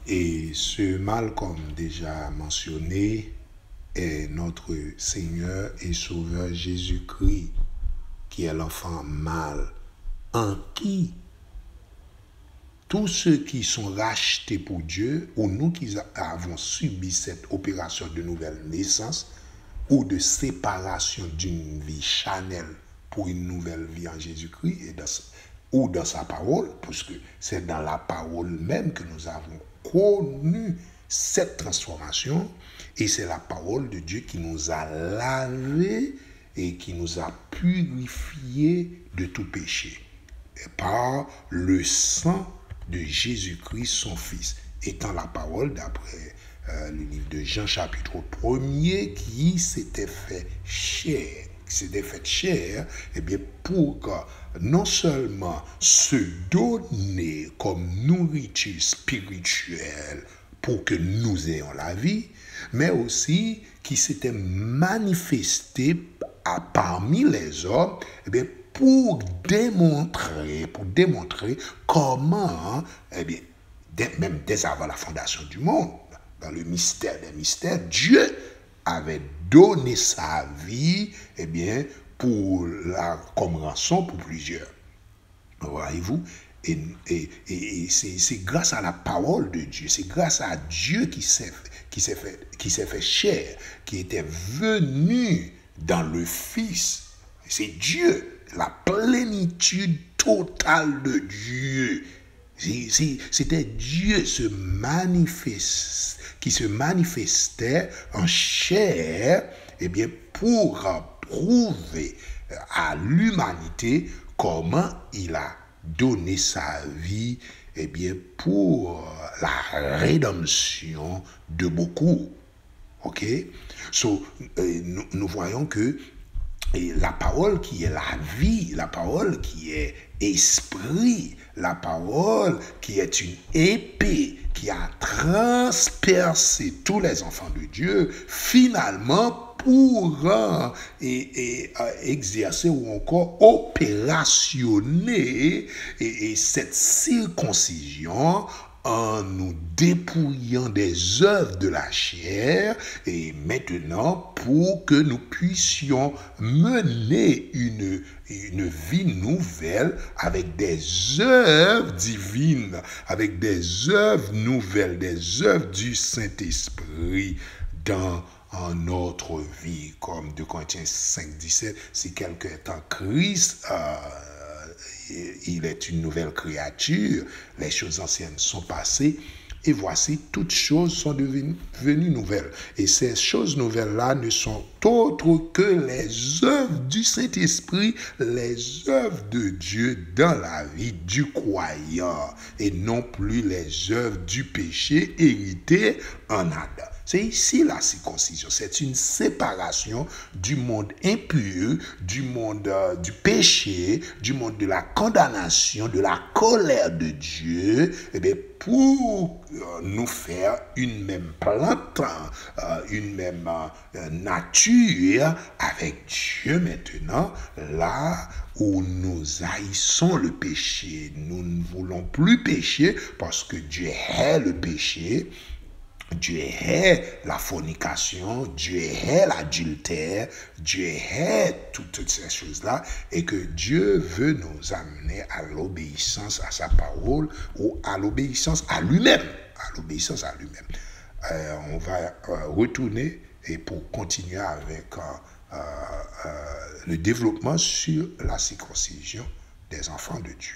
Et ce mal, comme déjà mentionné, est notre Seigneur et Sauveur Jésus-Christ, qui est l'enfant mâle, en qui tous ceux qui sont rachetés pour Dieu, ou nous qui avons subi cette opération de nouvelle naissance, ou de séparation d'une vie charnelle pour une nouvelle vie en Jésus-Christ, ou dans sa parole, parce que c'est dans la parole même que nous avons connu cette transformation, et c'est la parole de Dieu qui nous a lavés et qui nous a purifiés de tout péché, et par le sang de Jésus-Christ, son Fils, étant la parole d'après le livre de Jean chapitre 1er qui s'était fait chair, eh bien pour que non seulement se donner comme nourriture spirituelle pour que nous ayons la vie, mais aussi qui s'était manifesté parmi les hommes, eh bien pour démontrer comment, eh bien, même dès avant la fondation du monde, dans le mystère des mystères, Dieu avait donné sa vie, eh bien, comme rançon pour plusieurs. Voyez-vous? Et c'est grâce à la parole de Dieu, c'est grâce à Dieu qui s'est fait chair, qui était venu dans le Fils. C'est Dieu, la plénitude totale de Dieu. C'était Dieu qui se manifestait en chair, eh bien, pour prouver à l'humanité comment il a donné sa vie, eh bien, pour la rédemption de beaucoup. OK? Nous voyons que la parole qui est la vie, la parole qui est esprit, la parole qui est une épée qui a transpercé tous les enfants de Dieu, finalement pourra exercer ou encore opérationner cette circoncision en nous dépouillant des œuvres de la chair, et maintenant pour que nous puissions mener une vie nouvelle avec des œuvres divines, avec des œuvres nouvelles, des œuvres du Saint-Esprit dans notre vie, comme 2 Corinthiens 5, 17, si quelqu'un est en Christ, il est une nouvelle créature, les choses anciennes sont passées, et voici, toutes choses sont devenues nouvelles. Et ces choses nouvelles-là ne sont autres que les œuvres du Saint-Esprit, les œuvres de Dieu dans la vie du croyant, et non plus les œuvres du péché héritées en Adam. C'est ici la circoncision. C'est une séparation du monde impur, du monde du péché, du monde de la condamnation, de la colère de Dieu, et bien pour nous faire une même plante, une même nature avec Dieu maintenant, là où nous haïssons le péché. Nous ne voulons plus pécher parce que Dieu hait le péché. Dieu hait la fornication, Dieu hait l'adultère, Dieu hait toutes ces choses-là, et que Dieu veut nous amener à l'obéissance à sa parole ou à l'obéissance à lui-même. On va retourner et pour continuer avec le développement sur la circoncision des enfants de Dieu.